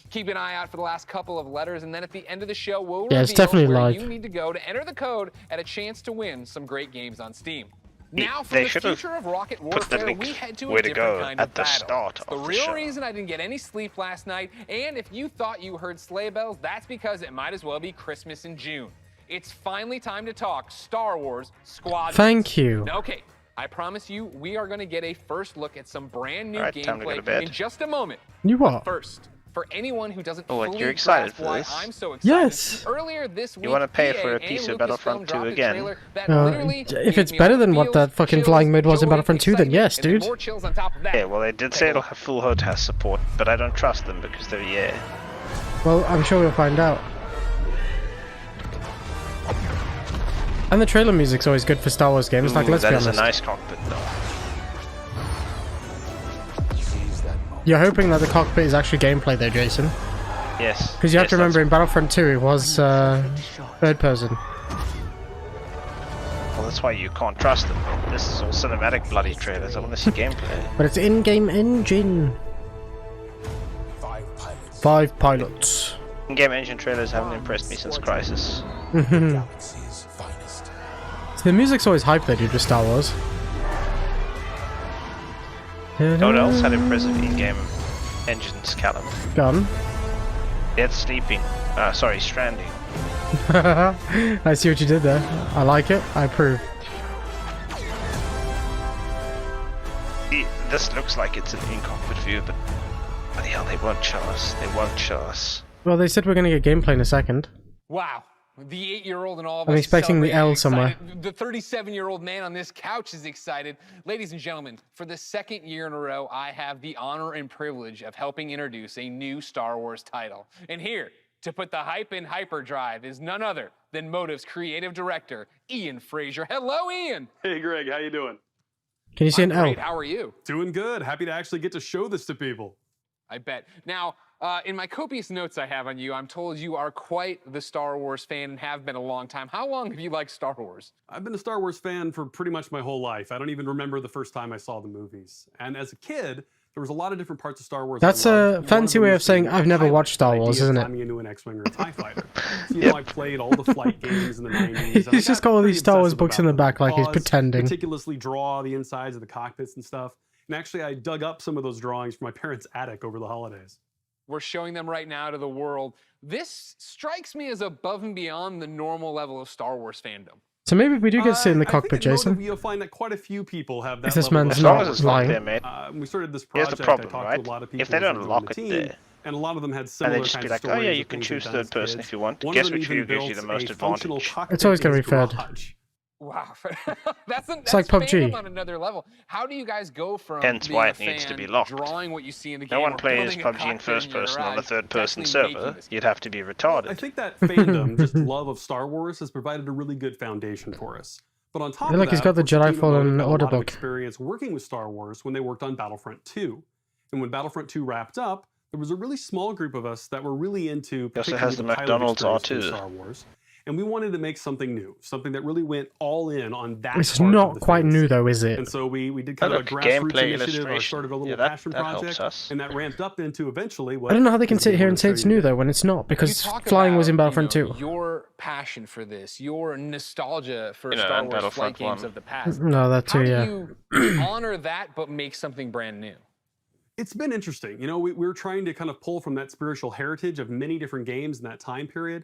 Keep an eye out for the last couple of letters, and then at the end of the show, we'll
Yeah, it's
reveal
definitely
where
live.
you need to go to enter the code and a chance to win some great games on Steam. Now, for
They
the
should have
future of Rocket
put the
Warfare,
link
we head to
where
a
to
different
go
kind
at
of
the
battle.
start
It's the
of the
real
show.
reason I didn't get any sleep last night, and if you thought you heard sleigh bells, that's because it might as well be Christmas in June. It's finally time to talk Star Wars Squadrons.
Thank you.
Okay, I promise you, we are going to get a first look at some brand new
All right, time to go to
gameplay
bed.
in just a moment.
You what?
First, for anyone who doesn't
Oh, what,
fully
you're excited
grasp
for
why
this?
I'm so excited,
Yes.
earlier this week,
You want to pay
EA
for a
and
piece of
Lucasfilm
Battlefront 2
dropped a
again?
trailer that literally
If
gave
it's
me
better
all
than
the
what that
feels,
fucking
chills,
flying mid was in
joy,
Battlefront 2, then
excitement,
yes,
and then
dude.
more chills on top of that.
Yeah, well, they did say it'll have full HOTAS support, but I don't trust them because they're EA.
Well, I'm sure we'll find out. And the trailer music's always good for Star Wars games. Like, let's be
that is
honest.
a nice cockpit, though.
You're hoping that the cockpit is actually gameplay, though, Jason.
Yes.
Because you have to remember, in Battlefront 2, it was third person.
Well, that's why you can't trust them. This is all cinematic bloody trailers. I want to see gameplay.
But it's in-game engine. 5 pilots.
In-game engine trailers haven't impressed me since Crisis.
So the music's always hype, though, dude, with Star Wars.
You know what else had impressive in-game engines, Callum?
Gone.
Dead Sleeping. Sorry, Stranding.
I see what you did there. I like it. I approve.
This looks like it's an in-cockpit view, but bloody hell, they won't show us. They won't show us.
Well, they said we're going to get gameplay in a second.
Wow. The 8-year-old and all of
I'm
us
expecting the L somewhere.
excited. The 37-year-old man on this couch is excited. Ladies and gentlemen, for the second year in a row, I have the honor and privilege of helping introduce a new Star Wars title. And here, to put the hype in hyperdrive, is none other than Motive's creative director, Ian Fraser. Hello, Ian!
Hey, Greg, how you doing?
Can you see an L?
Great, how are you?
Doing good. Happy to actually get to show this to people.
I bet. Now, in my copious notes I have on you, I'm told you are quite the Star Wars fan and have been a long time. How long have you liked Star Wars?
I've been a Star Wars fan for pretty much my whole life. I don't even remember the first time I saw the movies. And as a kid, there was a lot of different parts of Star Wars.
That's a fancy way of saying I've never watched Star Wars, isn't it?
Climbing into an X-Wing or a TIE fighter. So, you know, I played all the flight games in the 90s.
He's just got all these Star Wars books in the back like he's pretending.
Meticulously draw the insides of the cockpits and stuff. And actually, I dug up some of those drawings from my parents' attic over the holidays.
We're showing them right now to the world. This strikes me as above and beyond the normal level of Star Wars fandom.
So maybe we do get to sit in the cockpit,
I think
Jason.
you'll find that quite a few people have that.
If this
level
man's
of
not
Star Wars
lying.
There, mate.
We started this
Here's
project.
the problem,
I talked
right?
to a lot of people
If they don't
who
lock it
team,
there,
and a lot of them had
and
similar
they just
kinds
be
of
like, oh
stories
yeah,
of
you can
things
choose
they've done
third
as
person
kids.
if you want.
One
Guess
of them
which
even
view gives you
built
the most
a functional
advantage.
cockpit
It's always
in
gonna
his
be third.
garage.
Wow, that's like
PUBG.
fandom on another level. How do you guys go from
Hence
being
why
a
it needs to
fan,
be locked.
drawing what you see in the game,
No one
or
plays
building a
PUBG in
cockpit
first
your
person on a
garage,
third
to
person
actually making
server.
this
You'd have to be retarded.
I think that fandom, just love of Star Wars, has provided a really good foundation for us. But on top of
Look,
that,
he's got the
of course,
Jedi
team at
Fallen
Motive had a
Order
lot of
book.
experience working with Star Wars when they worked on Battlefront 2. And when Battlefront 2 wrapped up, there was a really small group of us that were really into
He also has the
pilot
McDonald's
experience
R2.
from Star Wars. And we wanted to make something new, something that really went all in on that.
It's
part
not
of the
quite
fantasy.
new though, is it?
And so we did kind of a
look,
grassroots
gameplay
initiative. I
illustration.
started a little
Yeah, that
passion
helps
project,
us.
and that ramped up into eventually what
I don't know how they can
is
sit
the
here
one
and say
I'm
it's
showing
new
you
though when it's not, because
You talk
flying was in
about,
Battlefront 2.
Your passion for this, your nostalgia for
You know,
Star
and
Wars flight
Battlefront
games
1.
of the past.
No, that too,
How
yeah.
do you honor that but make something brand new?
It's been interesting. You know, we're trying to kind of pull from that spiritual heritage of many different games in that time period.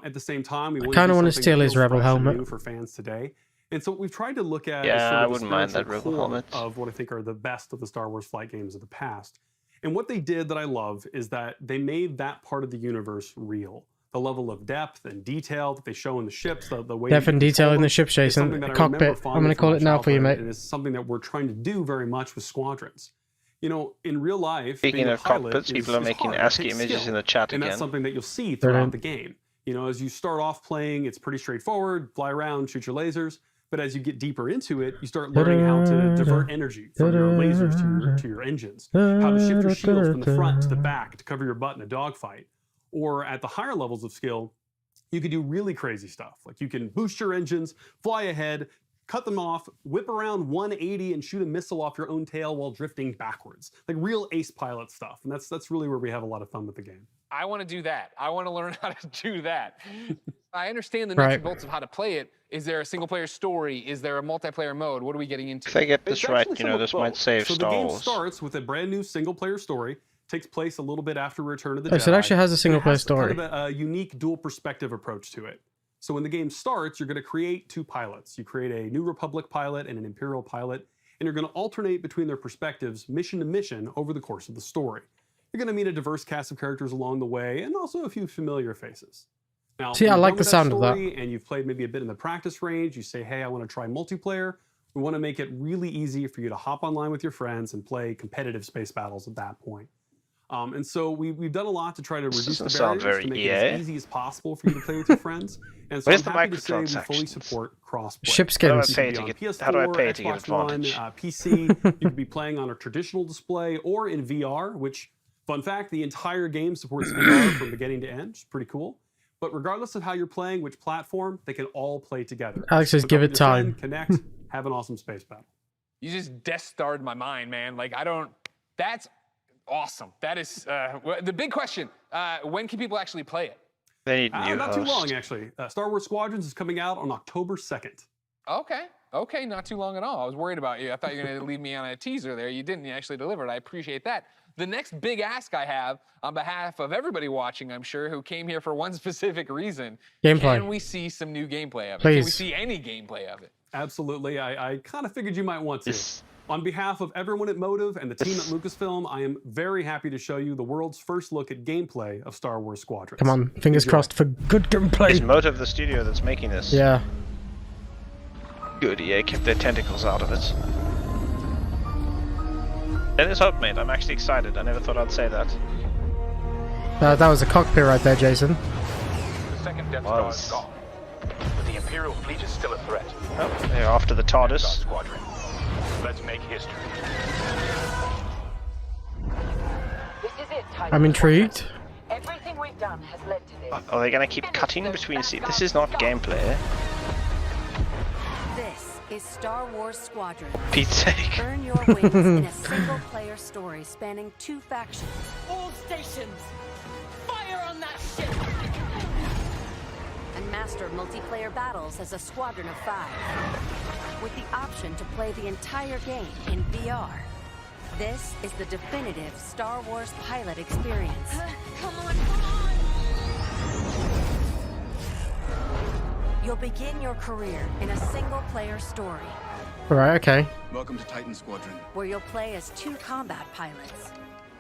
At the same time, we
kinda wanna steal his Rebel helmet.
new for fans today. And so what we've tried to look at
Yeah,
is sort
I
of the
wouldn't mind that
spiritual
Rebel
core
helmet.
of what I think are the best of the Star Wars flight games of the past. And what they did that I love is that they made that part of the universe real. The level of depth and detail that they show in the ships, the way
Depth
that
and
you
detail
control
in the
them,
ships,
is
Jason.
something that I
Cockpit.
remember
I'm
fondly
gonna
from
call
my
it now for you,
childhood,
mate.
and it's something that we're trying to do very much with Squadrons. You know, in real life,
Speaking
being a
of
pilot
cockpits, people are
is
making
hard. It
ASCII
takes
images
skill.
in the chat
And
again.
that's something that you'll see
They're
throughout
in.
the game. You know, as you start off playing, it's pretty straightforward, fly around, shoot your lasers. But as you get deeper into it, you start learning how to divert energy from your lasers to your engines, how to shift your shields from the front to the back to cover your butt in a dogfight. Or at the higher levels of skill, you can do really crazy stuff. Like you can boost your engines, fly ahead, cut them off, whip around 180 and shoot a missile off your own tail while drifting backwards. Like real ace pilot stuff. And that's really where we have a lot of fun with the game.
I want to do that. I want to learn how to do that. I understand the nuts and bolts of how to play it. Is there a single player story? Is there a multiplayer mode? What are we getting into?
If they get this
It's
right,
actually
you know,
some of
this might
both.
save
So
Star
the game
Wars.
starts with a brand new single player story, takes place a little bit after Return of the
Oh,
Jedi.
so it actually has a
and
single
it
player
has
story.
Kind of a unique dual perspective approach to it. So when the game starts, you're going to create two pilots. You create a New Republic pilot and an Imperial pilot, and you're going to alternate between their perspectives mission to mission over the course of the story. You're going to meet a diverse cast of characters along the way, and also a few familiar faces. Now,
See,
when
I
you're
like
done
the
with
sound of that.
story and you've played maybe a bit in the practice range, you say, hey, I want to try multiplayer. We want to make it really easy for you to hop online with your friends and play competitive space battles at that point. And so we've done a lot to try to reduce the
doesn't sound
barriers to
very
make it as easy as possible for you to play with your friends. And so
Where's
I'm
the
happy to say we
microtransactions?
fully support crossplay.
Ship skins.
How do I pay to get
Xbox One,
advantage?
PC. You could be playing on a traditional display or in VR, which, fun fact, the entire game supports VR from beginning to end. It's pretty cool. But regardless of how you're playing, which platform, they can all play together.
Alex says,
So
give
come
it
with your friend,
time.
Connect, have an awesome space battle.
You just Death Starred my mind, man. Like, I don't. That's awesome. That is the big question. When can people actually play it?
They need new
Not
host.
too long, actually. Star Wars Squadrons is coming out on October 2nd.
Okay, not too long at all. I was worried about you. I thought you were going to leave me on a teaser there. You didn't. You actually delivered. I appreciate that. The next big ask I have on behalf of everybody watching, I'm sure, who came here for one specific reason.
Gameplay.
Can we see some new gameplay of it?
Please.
Can we see any gameplay of it?
Absolutely. I kind of figured you might want to. On behalf of everyone at Motive and the team at Lucasfilm, I am very happy to show you the world's first look at gameplay of Star Wars Squadrons.
Come on, fingers crossed for good gameplay.
Is Motive the studio that's making this?
Yeah.
Good, EA kept their tentacles out of it. Dennis Hope, mate. I'm actually excited. I never thought I'd say that.
That was a cockpit right there, Jason.
The second Death Star is gone, but the Imperial fleet is still a threat.
Oh, they're after the TARDIS.
Squadron. Let's make history.
This is it,
I'm intrigued.
Everything we've done has led to this.
Are they gonna keep cutting between scenes? This is not gameplay.
This is Star Wars Squadrons.
Pete's sake.
Earn your wings in a single-player story spanning 2 factions.
All stations, fire on that ship!
And master multiplayer battles as a squadron of 5. With the option to play the entire game in VR. This is the definitive Star Wars pilot experience.
Come on, come on!
You'll begin your career in a single-player story.
Right, okay.
Welcome to Titan Squadron.
Where you'll play as 2 combat pilots,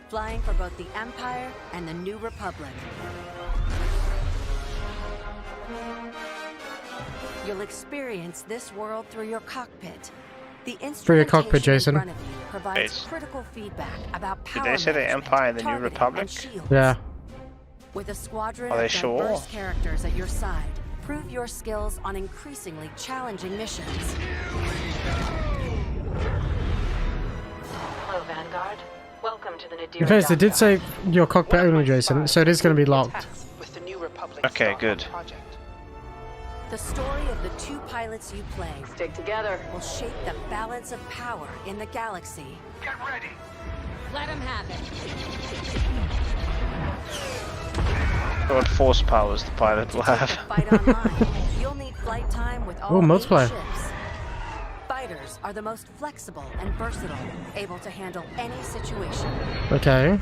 flying for both the Empire and the New Republic. You'll experience this world through your cockpit. The
Through your cockpit,
instrumentation
Jason.
in front of you provides critical feedback about power
Did they say the
management,
Empire and the New
targeting,
Republic?
and shields.
Yeah.
With a squadron
Are they
of
sure?
diverse characters at your side, prove your skills on increasingly challenging missions.
Hello, Vanguard. Welcome to the Nadir.
In fairness, they did say your cockpit only, Jason, so it is going to be locked.
With the New Republic
Okay, good.
project.
The story of the 2 pilots you play
Stick together.
will shape the balance of power in the galaxy.
Get ready.
Let him have it.
What force powers the pilot will have.
Fight online. You'll need flight time with all
Ooh,
8
multiplayer.
ships. Fighters are the most flexible and versatile, able to handle any situation.
Okay.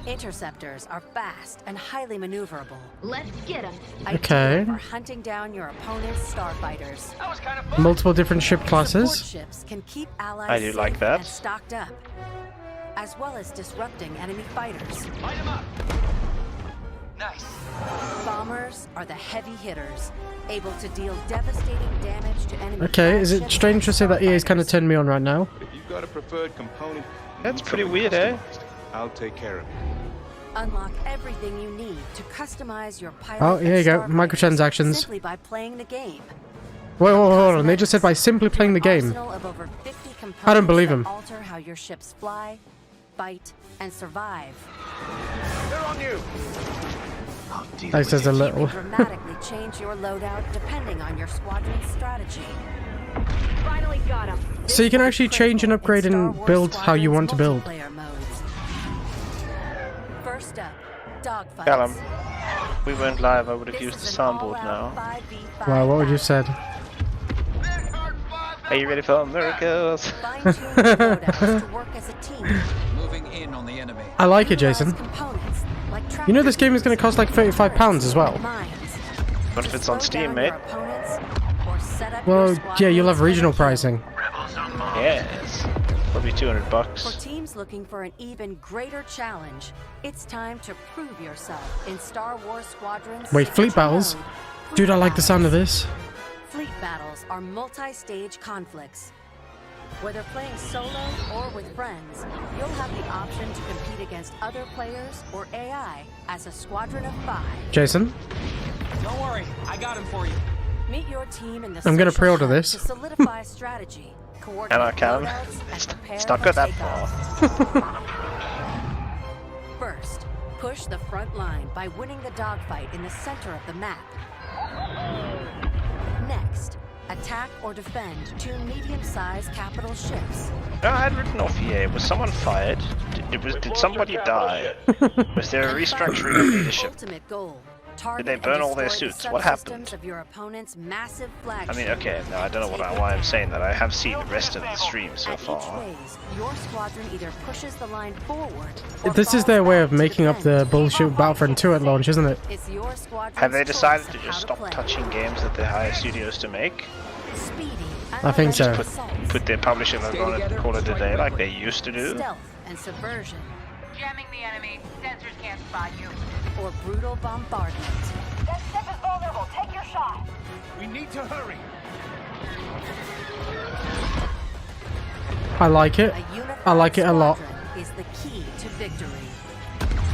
Interceptors are fast and highly maneuverable.
Let's get him.
Okay.
Ideal for hunting down your opponent's starfighters.
That was kind of fun.
Multiple different ship
Support
classes.
ships can keep allies
I do
safe
like that.
and stocked up, as well as disrupting enemy fighters.
Light him up. Nice.
Bombers are the heavy hitters, able to deal devastating damage to enemy
Okay, is it
flagships
strange to say that
and
EA's kind of turned me on right now?
If you've got a preferred component,
That's pretty weird, eh?
I'll take care of it.
Unlock everything you need to customize your pilot.
Oh, here you go,
and starfighters
microtransactions.
Simply by playing the game.
Wait, hold on, they just said by simply playing the game.
Arsenal of over 50
I don't believe
components
him.
that alter how your ships fly, fight, and survive.
They're on you.
That says a
You
little.
can dramatically change your loadout depending on your squadron's strategy.
Finally got him.
So you can actually change and upgrade and build how you want to build.
Multiplayer modes. First up, dogfights.
Callum, if we weren't live, I would have
This
used the
is an
soundboard
all-out
now.
5v5
Wow, what would you
battle.
said?
Are you ready for miracles?
Fine-tune your loadouts to work as a team.
Moving in on the enemy.
I like it, Jason.
Components like
You know this game is going to cost like £35 as well.
mines.
What if it's on Steam, mate?
Or set up
Well,
your
yeah, you'll have
squadrons
regional
for kill.
pricing.
Yes. Probably $200.
For teams looking for an even greater challenge, it's time to prove yourself in Star Wars Squadrons.
Wait, fleet battles? Dude, I like the sound of this.
Fleet battles are multi-stage conflicts. Whether playing solo or with friends, you'll have the option to compete against other players or AI as a squadron of 5.
Jason?
Don't worry, I got him for you.
Meet your team in the
I'm gonna
social
pre-order
hub
this.
to solidify strategy, coordinate loadouts, and prepare
It's not
for
good that
takeoff.
far.
First, push the front line by winning the dogfight in the center of the map. Next, attack or defend 2 medium-sized capital ships.
No, I had written off EA. Was someone fired? Did somebody die? Was there a restructuring of leadership?
Ultimate goal.
Did they burn all their suits? What happened?
Of your opponent's massive flagship.
I mean, okay, no, I don't know why I'm saying that. I have seen the rest of the stream so
At
far.
each phase, your squadron either pushes the line forward or
This is their way of making up the bullshit Battlefront 2 at launch, isn't it?
it's your squadron's
Have they decided
choice
to
of
just
how
stop
play.
touching games that they hire studios to make?
Speedy,
I think so.
Put their publisher logo on it and call it a day like they used to do?
stealth and subversion,
Jamming the enemy. Sensors can't spot you.
or brutal bombardment.
That ship is vulnerable. Take your shot.
We need to hurry.
I like it. I like it a lot.
Squadron is the key to victory.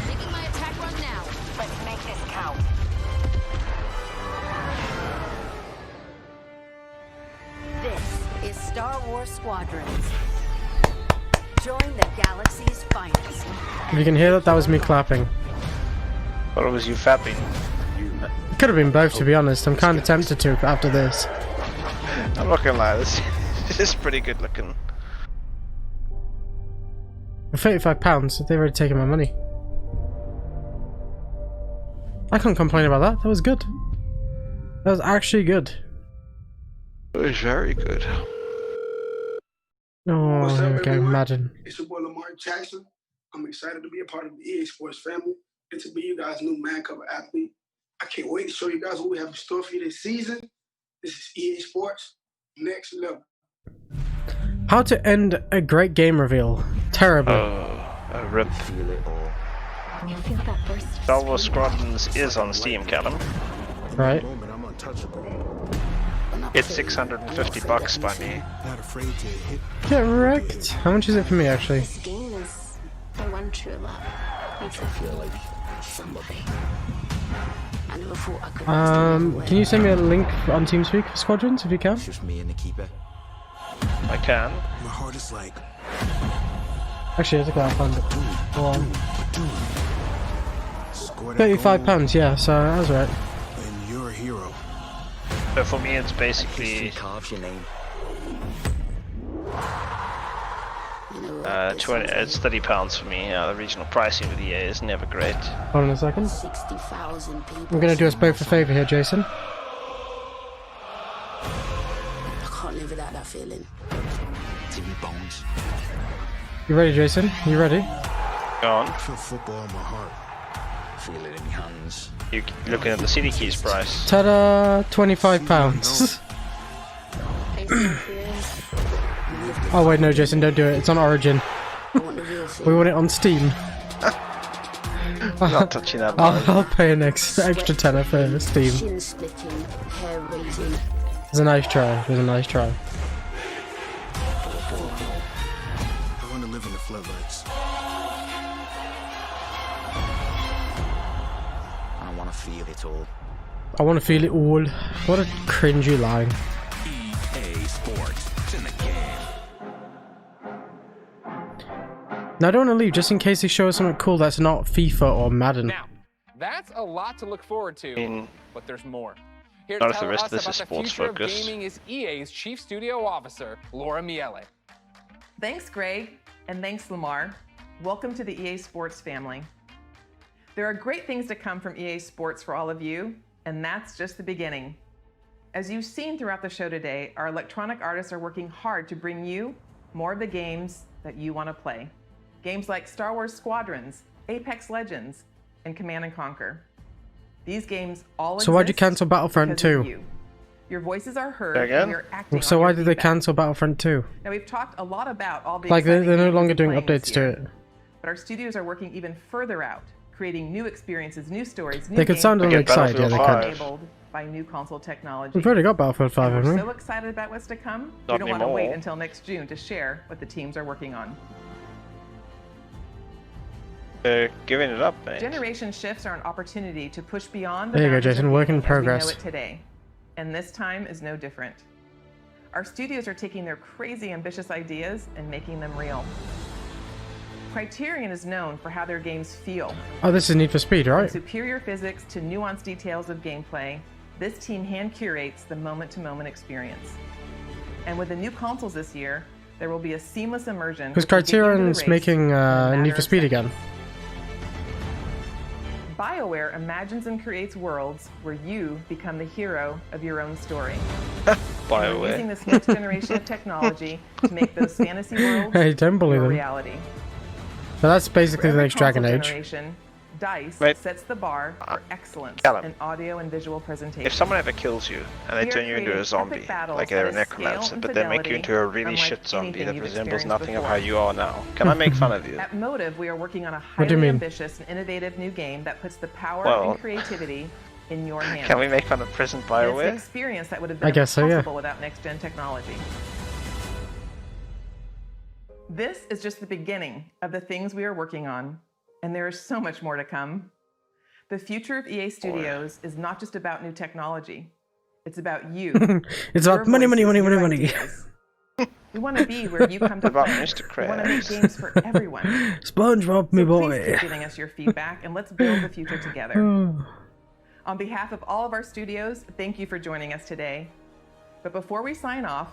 Making my attack run now.
Let's make this count.
This is Star Wars Squadrons. Join the galaxy's finest.
If you can hear that, that was me clapping.
Or was you fapping?
Could have been both, to be honest. I'm kind of tempted to after this.
I'm not gonna lie, this is pretty good looking.
£35, they've already taken my money. I can't complain about that. That was good. That was actually good.
It was very good.
Oh,
What's up,
here we go,
everyone?
Madden.
It's your boy Lamar Jackson. I'm excited to be a part of the EA Sports family and to be you guys' new man cover athlete. I can't wait to show you guys what we have in store for you this season. This is EA Sports Next Level.
How to end a great game reveal. Terrible.
A rip. Star Wars Squadrons is on Steam, Callum.
Right.
It's $650 by me.
Get wrecked. How much is it for me, actually?
This game is the one true love. Makes me feel like somebody. I never thought I could.
Can you send me a link on TeamSpeak for Squadrons if you can?
Just me and the keeper.
I can.
My heart is like.
Actually, I think I'll find it. £35, yeah, so I was right.
And you're a hero.
But for me, it's basically
Carves your name.
it's £30 for me. The regional pricing with EA is never great.
Hold on a second.
60,000 people.
I'm gonna do us both a favour here, Jason.
I can't live without that feeling.
TV bones.
You ready, Jason? You ready?
Go on.
Feel football in my heart. Feel it in your hands.
You're looking at the CD keys price.
Ta-da! £25. Oh wait, no, Jason, don't do it. It's on Origin. We want it on Steam.
I'm not touching that.
I'll pay an extra tenner for Steam.
Chin splitting, hair raising.
It was a nice try. It was a nice try.
I want to live in the floodlights. I want to feel it all.
I want to feel it all. What a cringy line.
EA Sports. It's in the game.
Now I don't want to leave just in case they show us something cool that's not FIFA or Madden.
Now, that's a lot to look forward to, but there's more. Here
Not
to
if the
tell
rest
us
of this
about
is
the
sports
future of
focused.
gaming is EA's Chief Studio Officer, Laura Miele.
Thanks, Greg, and thanks, Lamar. Welcome to the EA Sports family. There are great things to come from EA Sports for all of you, and that's just the beginning. As you've seen throughout the show today, our electronic artists are working hard to bring you more of the games that you want to play. Games like Star Wars Squadrons, Apex Legends, and Command & Conquer. These games all
So why'd you
exist
cancel Battlefront
because of
2?
you. Your voices are heard,
Again?
and we are acting
So
on
why
your
did they
feedback.
cancel Battlefront 2?
Now, we've talked a lot about all the
Like they're
exciting
no
games
longer
we're
doing
playing this
updates to
year,
it.
but our studios are working even further out, creating new experiences, new stories, new
They could
games,
sound a little excited, yeah, they could.
enabled by new console technology.
We've already got Battlefield 5,
And
haven't
we're
we?
so excited about what's to come.
Not
We don't want to wait
anymore.
until next June to share what the teams are working on.
They're giving it up, mate.
Generation shifts are an opportunity to push beyond the
There you go,
boundaries
Jason.
of
Work in
gaming as we know
progress.
it today. And this time is no different. Our studios are taking their crazy ambitious ideas and making them real. Criterion is known for how their games feel.
Oh, this is Need for Speed,
From
right?
superior physics to nuanced details of gameplay, this team hand curates the moment-to-moment experience. And with the new consoles this year, there will be a seamless immersion.
Because
which will get you into the
Criterion's
race
making
in a matter
Need for
of
Speed
seconds.
again.
BioWare imagines and creates worlds where you become the hero of your own story. And we're using this next generation of technology to make those fantasy worlds
Hey, don't bully
your
them.
reality.
So that's basically
For
the
every
next Dragon
console
Age.
generation, DICE
Wait.
sets the bar for excellence
Callum.
in audio and visual presentation.
If someone ever kills you and they
We are
turn you into a
creating
zombie,
epic battles
like they're a
that is scale
necromancer,
and
but they make you
fidelity
into a really
unlike
shit zombie
anything
that
you've
resembles
experienced
nothing of
before.
how you are now, can I make fun of you?
At Motive, we are working on a
What do you
highly
mean?
ambitious and innovative new game that puts the power
Well,
and creativity in your hands.
Can we make fun of present
And it's an
BioWare?
experience that would have
I
been
guess so, yeah.
impossible without next-gen technology. This is just the beginning of the things we are working on, and there is so much more to come. The future of EA Studios is not just about new technology. It's about you.
It's
your
about money, money,
voices,
money,
your
money, money.
ideas. We want to be where you come to
What about
play.
Mr.
We want to make
Krabs?
games for everyone.
SpongeBob, me
So please
boy.
keep giving us your feedback, and let's build the future together. On behalf of all of our studios, thank you for joining us today. But before we sign off,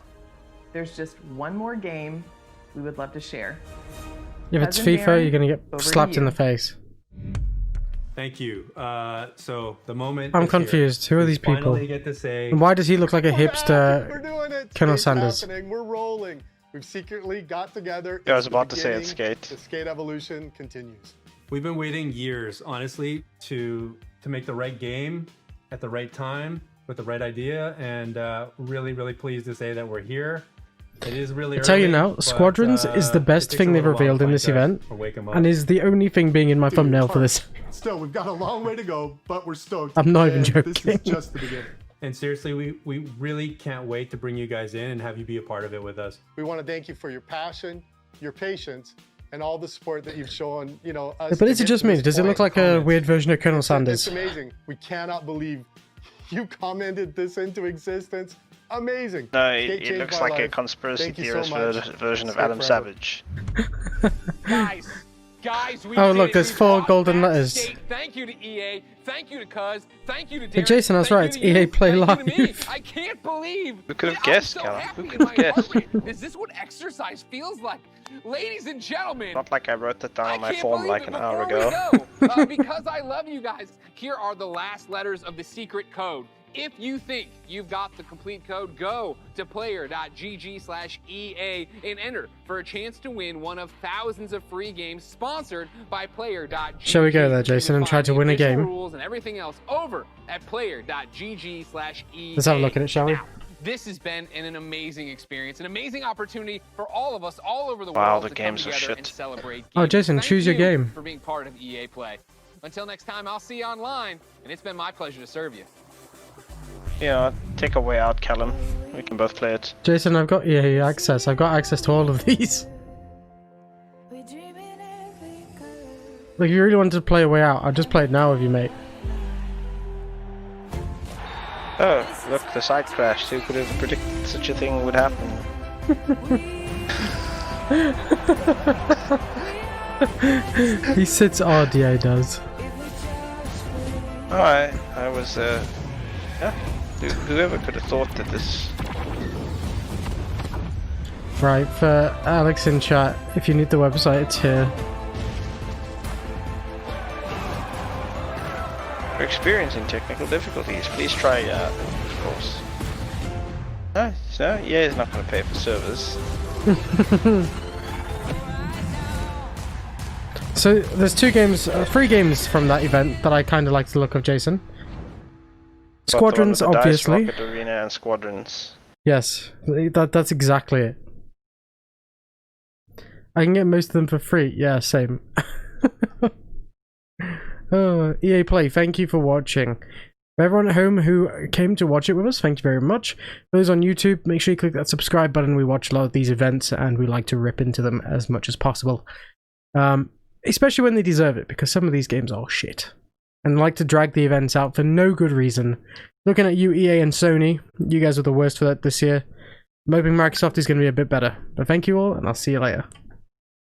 there's just one more game we would love to share.
If it's
Cousin
FIFA,
Baron,
you're gonna get
over to
slapped in
you.
the face.
Thank you. So the moment.
I'm
is here.
confused. Who are
We
these people?
finally get to say.
And why does he look like a
We're
hipster
doing it.
Colonel
Skate's
Sanders?
happening. We're rolling. We've secretly got together.
Yeah, I was
It's the
about to say it's
beginning.
Skate.
The Skate evolution continues.
We've been waiting years, honestly, to make the right game at the right time with the right idea, and really, really pleased to say that we're here. It is really
I tell you
early,
now,
but,
Squadrons is the
it
best
takes
thing
a
they've
little while
revealed
to
in
find
this
us
event,
or wake 'em up.
and is the only thing being in my
Dude,
thumbnail for
Park.
this.
Still, we've got a long way to go, but we're stoked.
I'm not even
And This is
joking.
just the beginning.
And seriously, we really can't wait to bring you guys in and have you be a part of it with us.
We want to thank you for your passion, your patience, and all the support that you've shown. You know, us.
But
to
is it
get
just
to
me?
this
Does it
point.
look like a weird version of Colonel
It's
Sanders?
amazing. We cannot believe you commented this into existence. Amazing.
No,
Skate
it
changed
looks
my
like a
life.
conspiracy
Thank you so
theorist
much.
version of
Skate
Adam
forever.
Savage.
Guys, we
Oh,
did
look,
it.
there's
We
4
brought
golden
back
letters.
Skate. Thank you to EA. Thank you to Cuz. Thank you to Darren.
Hey, Jason, I was
Thank
right.
you
It's
to you.
EA Play
Thank you to me.
Live.
I can't believe.
Who could have
I'm
guessed,
so
Callum?
happy
Who
in
could have
my
guessed?
heart. Is this what exercise feels like? Ladies and gentlemen,
Not like I wrote that down on my
can't
form
believe
like
it.
an hour
Before
ago.
we go, because I love you guys, here are the last letters of the secret code. If you think you've got the complete code, go to player.gg/EA and enter for a chance to win one of thousands of free games sponsored by player.gg.
Shall we go there, Jason, and try to win a
Official
game?
rules and everything else over at player.gg/EA.
Let's have a look at it, shall we?
Now, this has been an amazing experience, an amazing opportunity for all of us all over the
Wow,
world
the
to come
games are
together
shit.
and celebrate
Oh,
games.
Jason,
Thank
choose your
you
game.
for being part of EA Play. Until next time, I'll see you online, and it's been my pleasure to serve you.
Yeah, take a way out, Callum. We can both play it.
Jason, I've got EA access. I've got access to all of these. Like, if you really wanted to play a way out, I'd just play it now with you, mate.
Oh, look, the site crashed. Who could have predicted such a thing would happen?
He sits odd, yeah, he does.
Alright, I was, yeah. Whoever could have thought that this...
Right, for Alex in chat, if you need the website, it's here.
For experiencing technical difficulties, please try, of course. No, EA is not going to pay for servers.
So, there's 3 games from that event that I kind of like the look of, Jason. Squadrons,
But the one with the dice,
obviously.
Rocket Arena and Squadrons.
Yes, that's exactly it. I can get most of them for free. Yeah, same. EA Play, thank you for watching. For everyone at home who came to watch it with us, thank you very much. For those on YouTube, make sure you click that subscribe button. We watch a lot of these events and we like to rip into them as much as possible. Especially when they deserve it, because some of these games are shit. And like to drag the events out for no good reason. Looking at you, EA and Sony, you guys are the worst for that this year. I'm hoping Microsoft is going to be a bit better. But thank you all, and I'll see you later.